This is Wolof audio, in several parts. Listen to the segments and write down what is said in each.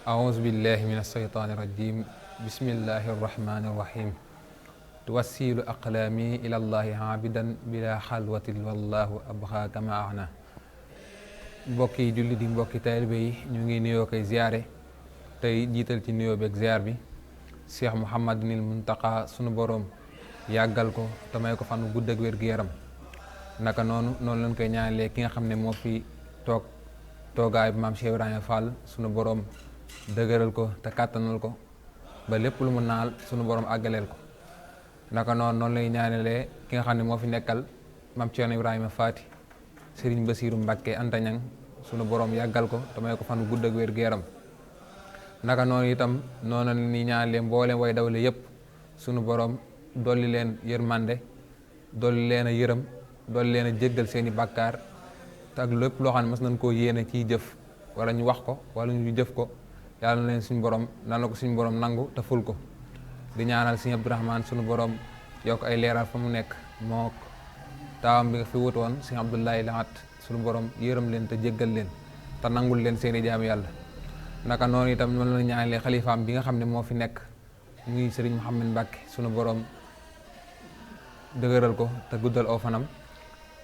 أعوذ بالله من الشيطان الرجيم بسم الله الرحمن الرحيم توسيل أقلامي إلى الله عابدا بلا xalwati wallahu abxa kama axna mbokki julli di mbokki taalibe yi ñu ngi nuyoo koy ziyaare tey jiital ci nuyoo beeg ziyaar bi Cheikh Mouhamadinil Muntaqa sunu boroom yàggal ko te may ko fan gudd ak wér gu yaram naka noonu lañ koy ñaanalee ki nga xam ne moo fi toogaay maam Cheikh Ibrahima Fall sunu boroom dëgëral ko te kàttanal ko ba lépp lu mu naal sunu borom àggaleel ko naka noonu lay ñaanalee ki nga xam ne moo fi nekkal maam Cheikh Ibrahima Faati Serigne Bassirou Mbacké Anta Niang sunu borom yàggal ko te may ko fan gudd ak wér gu yaram naka noonu itam noonu la ñuy ñaanalee mboolem way dawle yépp sunu borom dolli leen yërmande dolli leen a yërëm dolli leen a jéggal seeni bàkkaar te ak lépp loo xam ne mas nañ koo yéene ciy jëf wala ñu wax ko wala ñu jëf ko yàlla na leen suñu borom nan la ko suñu borom nangu te ful ko di ñaanal Sëriñ Abdourahmane suñu borom yokk ay leeral fa mu nekk moo taawam bi nga fi wut woon Sëriñ Abdoulaye Lahat suñu borom yërëm leen te jéggal leen te nangul leen seeni jaam yàlla naka noonu itam noonu la ñaanalee xalifaam bi nga xam ne moo fi nekk muy Serigne Mouhamed Mbacké suñu borom dëgëral ko te guddal aw fanam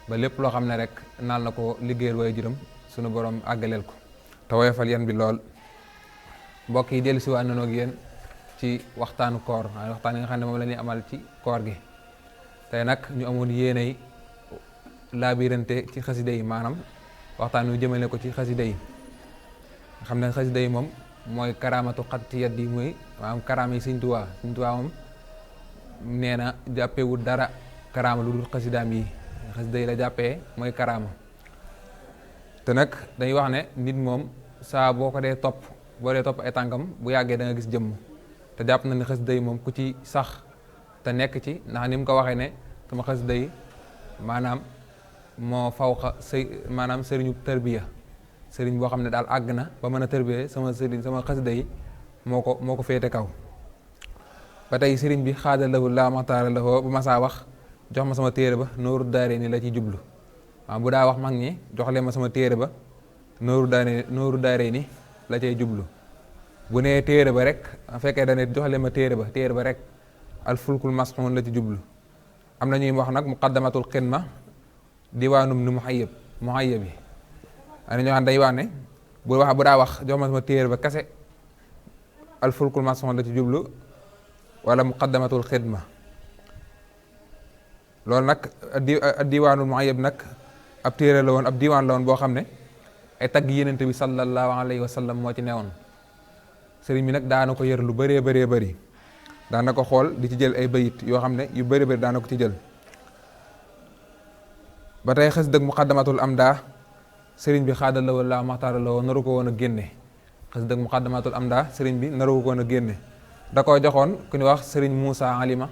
ba lépp loo xam ne rek naal na ko liggéeyal waaye juróom suñu borom àggaleel ko te woyofal yan bi lool mbokk yi dellu si waat nañoo ak yéen ci waxtaanu koor waaye waxtaan yi nga xam ne moom la ñuy amal ci koor gi tey nag ñu amoon yéenay laabirante ci xasida yi maanaam waxtaan wi jëmale ko ci xasida yi nga xam ne xasida yi moom mooy karaamatu xatti yat yi muy maanaam karaama yi Sëñ Tuubaa moom nee na jàppewul dara karaama lu dul xasidaam yi xasida yi la jàppee mooy karaama te nag dañuy wax ne nit moom saa boo ko dee topp ay tànkam bu yàggee da nga gis jëmm te jàpp na ne xasida yi moom ku ci sax te nekk ci ndax ni mu ko waxee ne sama xasida yi maanaam moo fawxa maanaam sëriñu tërbiya sëriñ boo xam ne daal àgg na ba mën a tërbiya sama xasida yi moo ko féete kaw ba tey sëriñ bi xaada lahu laa maxtaara lahu bu ma saa wax jox ma sama téere ba nooru daare ni la ci jublu waaw bu daa wax mag ñi jox leen ma sama téere ba nooru daare ni la cay jublu bu nee téere ba rek fekkee dane jox leen ma téere ba rek al fulkul masxuun la ci jublu am na ñuy wax nag muqaddamatul xidma diwaanum ni muhayyab yi am na ñoo xam day wax ne bu daa wax jox ma sama téere ba kase al fulkul masxuun la ci jublu wala muqaddamatul xidma loolu nag diwaanul muhayyab nag ab téere la woon ab diwaan la woon boo xam ne ay tagg Yonent bi sallallahu alayhi wa sallam moo ci newoon sëriñ bi nag daana ko yër lu bëree bëri daana ko xool di ci jël ay bayit yoo xam ne yu bëri daana ko ci jël ba tey xës dëgg muqaddamatul amda sëriñ bi xaada la wala maxtaara la woon naru ko woon a génne xës dëgg muqaddamatul amda sëriñ bi naru ko woon a génne da ko joxoon ku ñu wax sëriñ Moussa Alima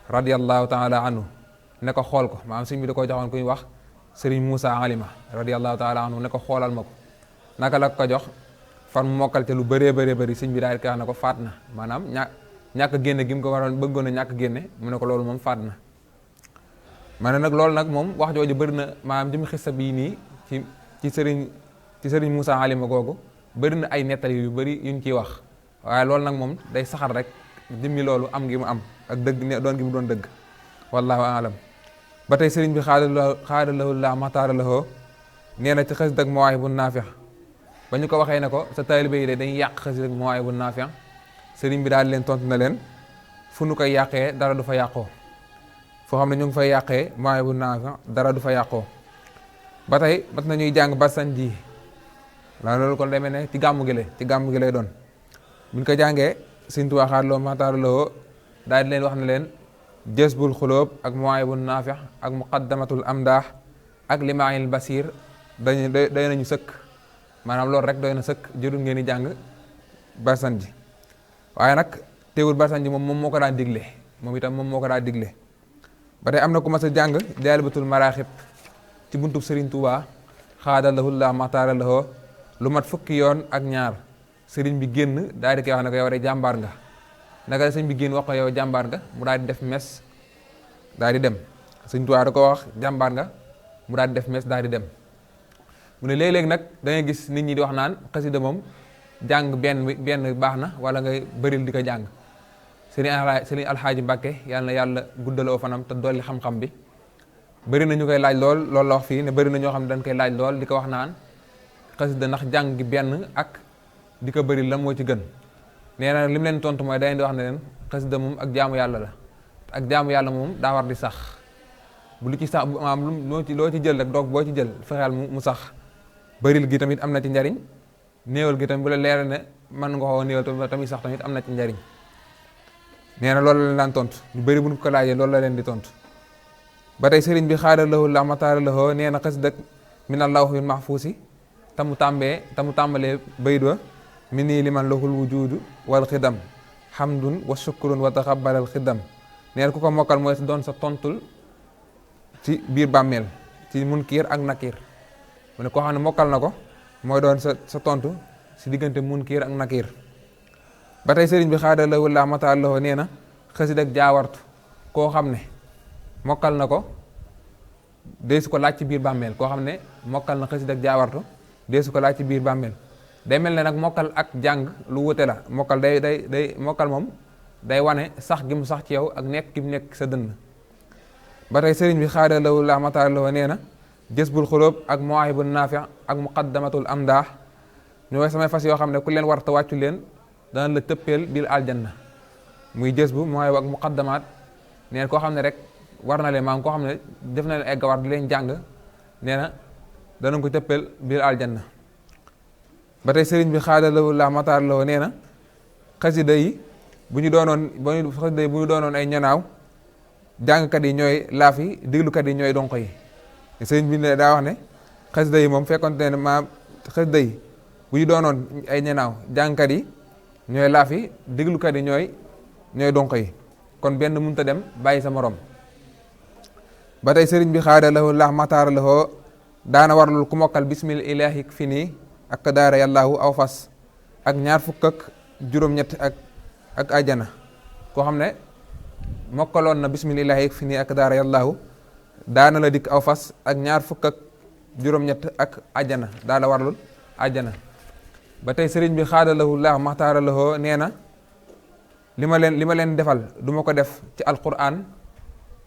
radiyallahu taala anhu ne ko xool ko maanaam sëriñ bi da ko joxoon ku ñu wax sëriñ Moussa Alima radiyallahu taala anhu ne ko xoolal ma ko naka la ko jox fan mu mokkal te lu bëree bëri sëriñ bi daal di ko wax ne ko faat na maanaam ñàkk génne gi mu ko waroon bëggoon a ñàkk génne mu ne ko loolu moom faat na ma ne nag loolu nag moom wax jooju bëri na maanaam jëmi xissa bii nii ci sëriñ Moussa Alima googu bëri na ay nettali yu bëri yuñ ciy wax waaye loolu nag moom day saxal rek jëmmi loolu am gi mu am ak dëgg doon gi mu doon dëgg wallahu alam ba tey sëriñ bi xaada lahu laa maxtaara lahu nee na ci xasida ak Mawaahibu Naafi' ba ñu ko waxee ne ko sa taalibe yi de dañuy yàq xasida ak Mawaahibu Naafi' sëriñ bi daal leen tontu na leen fu nu koy yàqee dara du fa yàqoo foo xam ne ñu ngi fay yàqee Mawaahibu Naafi' dara du fa yàqoo ba tey mat na ñuy jàng basan ji la loolu kon demee ne ci gàmmu gi lay doon buñ ko jàngee Sëriñ Tuubaa xaada lahu maxtaara lahu daal di leen wax na leen jazbul xulóob ak Mawaahibu Naafi' ak muqaddamatul amdaax ak limaayil basir doy nañu sëkk maanaam loolu rek doy na sëkk jërul ngeen di jàng barsan ji waaye nag teewul barsan ji moom moo ko daan digle moom itam moom moo ko daan digle ba tey am na ku mas a jàng jaalibatul maraaxib ci buntub Sëriñ Tuubaa xaada lahu laa maxtaara lahu lu mat fukki yoon ak ñaar sëriñ bi génn daal di koy wax ne ko yow de jàmbaar nga naka la sëñ bi génn wax ko yow jàmbaar nga mu daal di def mes daal di dem Sëriñ Tuubaa da ko wax jàmbaar nga mu daal di def mes daal di dem mu ne léeg-léeg nag da ngay gis nit ñi di wax naan xasida moom jàng benn baax na wala ngay bëril di ko jàng. Sëriñ Alxaaji Mbàkke yàlla na yàlla guddaloo fanam te dolli xam-xam bi bëri na ñu koy laaj loolu la wax fii ne bëri na ñoo xam ne dañ koy laaj lool di ko wax naan xasida ndax jàng gi benn ak di ko bëri la moo ci gën. nee na li mu leen tontu mooy day di wax ne leen xasida moom ak jaamu yàlla la ak jaamu yàlla moom daa war di sax bu lu ci sax maanaam loo ci jël rek doog boo ci jël fexeel mu sax. bëril gi tamit am na ci njariñ néewal gi tamit bu la leer ne mën nga koo néewal tamit sax tamit am na ci njariñ. nee na loolu la leen daan tontu ñu bëri bu ñu ko laajee loolu la leen di tontu. ba tey sëriñ bi xaadalawoo la mataalawoo nee na xasida min allawhil mahfuusi te mu tàmbalee bayit wa mi nii liman lahul wujudu wal xidam hamdun wa shukrun wa taxabalal xidam. nee na ku ko mokkal mooy doon sa tontul ci biir bàmmeel ci munkir ak nakir. mu ne koo xam ne mokkal na ko mooy doon sa tontu si diggante munkir ak nakir. ba tey sëriñ bi xaadalawoo la mataalawoo nee na xasida ak jaawartu koo xam ne mokkal na ko dee su ko laaj ci biir bàmmeel koo xam ne mokkal na xasida ak jaawartu dee su ko laaj ci biir bàmmeel. day mel ne nag mokkal ak jàng lu wute la mokkal day mokkal moom day wane sax gi mu sax ci yow ak nekk gi mu nekk sa dënn. ba tey sëriñ bi xaadalawoo la mataalawoo nee na jësbul xulóob ak mawaahibun naafi ak muqaddamatul amdaax ñooy samay fas yoo xam ne ku leen war te wàccu leen dana la tëppeel biir aljanna. muy jës bu mawaahib ak muqaddamaat nee na koo xam ne rek war na leen maam koo xam ne def na leen ay gawar di leen jàng nee na danañ ko tëppeel biir aljanna. ba tey sëriñ bi xaadalawoo la mataalawoo nee na xasida yi bu ñu doonoon ay ñanaaw jàngkat yi ñooy laaf yi déglukat yi ñooy donko yi. sëriñ bi ne daa wax ne xasida yi moom fekkonte ne maam xasida yi bu ñu doonoon ay ñanaaw jàngkat yi ñooy laaf yi déglukat yi ñooy donko yi kon benn mënut a dem bàyyi sa morom. ba tey sëriñ bi xaadalawoo la mataalawoo daana warlul ku mokkal bismil ilaahi fi nii ak daara yàllaahu aw fas ak ñaar fukk ak juróom-ñett ak ajjana. koo xam ne mokkaloon na bismillaahi fi nii ak daara yàllaahu daana la dikk aw fas ak ñaar fukk ak juróom-ñett ak ajjana daa la warlul ajjana. ba tey sëriñ bi xaadalahu laa maxtaaralahoo nee na li ma leen defal du ma ko def ci alquran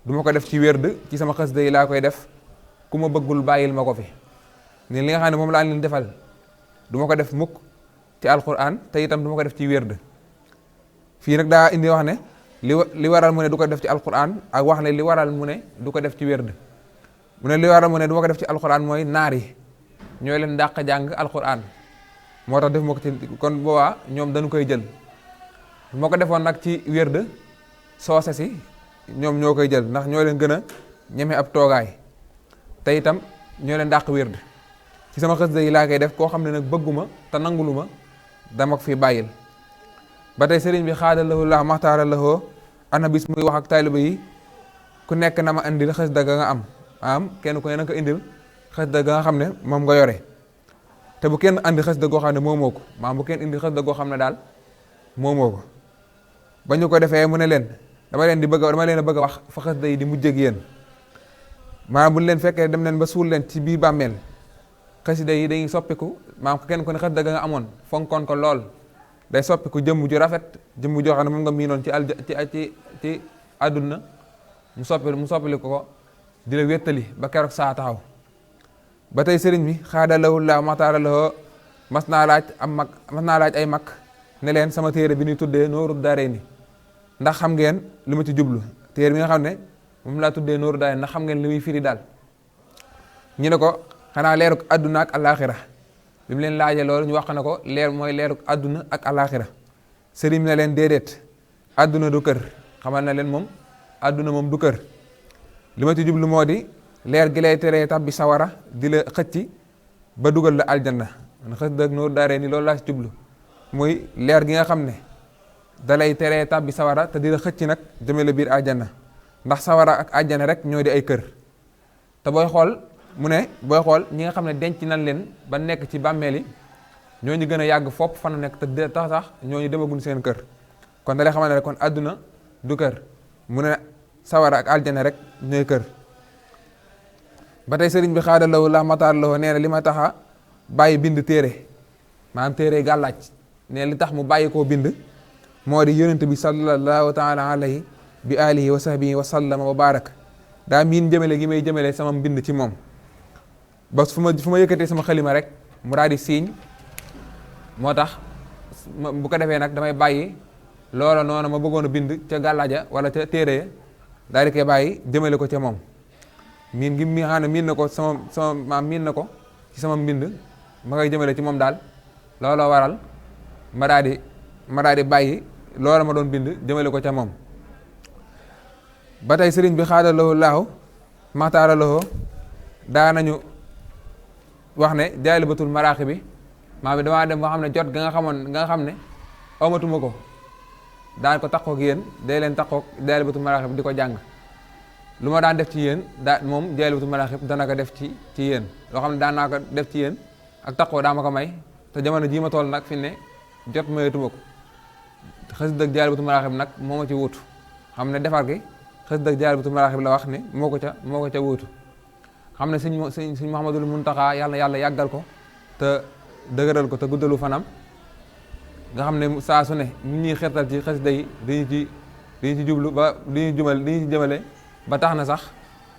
du ma ko def ci wérd ci sama xasida yi laa koy def ku ma bëggul bàyyil ma ko fi. ne li nga xam ne moom laa leen defal du ma ko def mukk ci alquran te itam du ma ko def ci wérd. fii nag daa indi wax ne li waral mu ne du ko def ci alquran ak wax ne li waral mu ne du ko def ci wérd. mu ne li waral mu ne du ma ko def ci alquran mooy naar yi ñooy leen dàq jàng alquran moo tax def ma ko ci kon boobaa ñoom dañu koy jël. moo ko defoon nag ci wérd soose si ñoom ñoo koy jël ndax ñoo leen gën a ñeme ab toogaay te itam ñoo leen dàq wérd. ci sama xasida yi laa koy def koo xam ne nag bëgguma te nangulu ma dama ko fi bàyyil. ba tey sëriñ bi xaadalawoo la maxtaaralahoo ana bis muy wax ak taaliba yi ku nekk na ma indil xasida ga nga am kenn ku ne na ko indil xasida ga nga xam ne moom nga yore te bu kenn andi xasida goo xam ne moomoo ko bu kenn indi xasida goo xam ne daal moomoo ko. ba ñu ko defee mu ne leen dama leen a bëgg a wax fa xasida yi di mujj ak yéen bu leen fekkee dem leen ba suul leen ci biir bàmmeel xasida yi dañuy soppiku kenn ku ne xasida ga nga amoon fonkoon ko lool day soppiku jëmm ju rafet jëmm joo xam ne moom nga miinoon ci àdduna mu soppili ko di la wéttali ba keroog saa taxaw. ba tey sëriñ bi xaadalawoo la maxtaaralahoo mas naa laaj ay mag ne leen sama téere bi ñuy tuddee Nooru Daarayni ndax xam ngeen li ma ci jublu téere bi nga xam ne moom laa tuddee Nooru Daarayni ndax xam ngeen li muy firi daal. ñu ne ko xanaa leeruk àdduna ak alaaxira bi mu leen laajee loolu ñu wax na ko leer mooy leeruk àdduna ak alaaxira. sëriñ bi ne leen déedéet àdduna du kër xamal na leen moom àdduna moom du kër li ma ci jublu moo di leer gi lay teree tabbi sawara di la xëcci ba dugal la aljanna man xës dëgg Nooru Daarayni loolu laa ci jublu muy leer gi nga xam ne da lay teree tabbi sawara te di la xëcci nag jëme la biir aljanna ndax sawara ak aljanna rek ñoo di ay kër. te booy xool ñi nga xam ne denc nañ leen ba nekk ci bàmmeel yi ñooñu gën a yàgg fopp fan nekk te tax sax ñooñu demaguñ seen kër kon da lay xamal ne rek kon àdduna du kër mu ne sawara ak aljanna rek ñooy kër. ba tey sëriñ bi xaadalawoo la mataalawoo nee na li ma taxa bàyyi bind téere téere gàllaaj ne li tax mu bàyyi koo bind moo di yonent bi sallallahu taala alayhi bi alihi wa sahbihi wa sallama wa baraka daa miin jëmale gi may jëmale sama mbind ci moom ba fu ma yëkkatee sama xalima rek mu daal di siiñ moo tax bu ko defee nag damay bàyyi loola noonu ma bëggoon a bind ca gàllaaja wala ca téere daal di koy bàyyi jëmale ko ca moom miin gi mi xam ne miin na ko sama maam miin na ko ci sama mbind ma koy jëmale ci moom daal looloo waral ma daal di bàyyi loola ma doon bind jëmale ko ca moom ba tey sëriñ bi xaadalawoo laahu maxtaaralawoo daa nañu wax ne jaalibatul maraaxi bi maa bi damaa dem ba xam ne jot nga xam ne amatuma ko daan ko takkook yéen day leen takkook jaalibatul maraaxi bi di ko jàng lu ma daan def ci yéen moom jaalibatul maraaxi bi dana ko def ci yéen loo xam ne daan naa ko def ci yéen ak takkoo daa ma ko may te jamono jii ma toll nag fi ne jot mayetuma ko xasida ak jaalibatul maraaxi bi nag moo ma ci wuutu xam ne defar gi xasida ak jaalibatul maraaxi bi la wax ne moo ko ca wuutu xam ne sëñ Muhammadul Muntaxa yàlla yàggal ko te dëgëral ko te guddalu fanam nga xam ne saa su ne ñu ñuy xertal ci xasida yi dañu ci jublu ba dañu ci jëmale ba tax na sax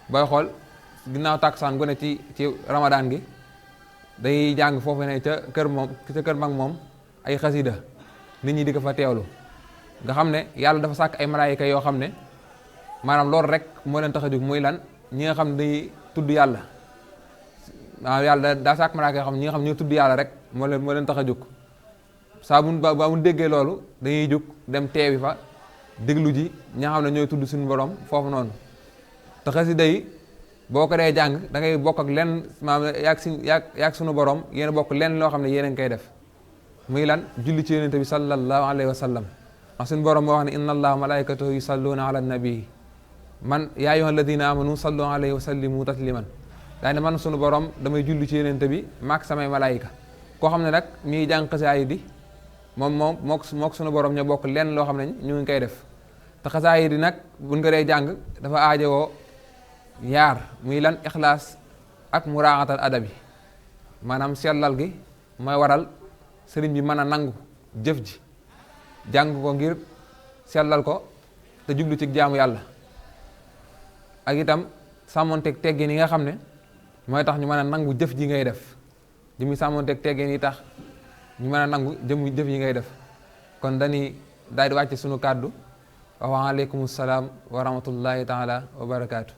booy xool ginnaaw tàkkusaan gu ne ci ramadaan gi day jàng foofu ne ca kër mag moom ay xasida nit ñi di ko fa teewlu nga xam ne yàlla dafa sàkk ay malaayika yoo xam ne maanaam loolu rek moo leen tax a jóg muy lan ñi nga xam ne dañuy tudd yàlla waaw yàlla daa sàkk malaayika yoo xam ne ñi nga xam ne ñoo tudd yàlla rek moo leen tax a jóg saa ba mu déggee loolu dañuy jóg dem teewi fa déglu ji ñi nga xam ne ñooy tudd suñu borom foofu noonu te xasida yi boo ko dee jàng da ngay bokk ak lenn maanaam yaag suñu borom yéen a bokk lenn loo xam ne yéen a ngi koy def muy lan julli ci yonente bi sallallahu alayhi wa sallam wax suñu borom moo wax ne inna allaha malaikatahu yusalluna ala nabii man yaa ayyuha alladina amanu sallu alayhi wa sallimu tasliman daa ne man suñu borom damay julli ci yonente bi maak samay malaayika koo xam ne nag mi ngi jàng xasaayid di mook suñu borom ñoo bokk lenn loo xam ne ñu ngi koy def te xasaayid di nag buñ ko dee jàng dafa aajowoo yaar muy lan ixlaas ak muraaxatal adabi maanaam sellal gi mooy waral sëriñ bi mën a nangu jëf ji jàng ko ngir sellal ko te jublu ci jaamu yàlla ak itam sàmmonteeg teggin yi nga xam ne mooy tax ñu mën a nangu jëf ji ngay def jëmi sàmmonteeg teggin yi tax ñu mën a nangu jëf yi ngay def kon dañuy daal di wàcce sunu kàddu wa aleykum salaam wa rahmatullahi taala wa barakaatu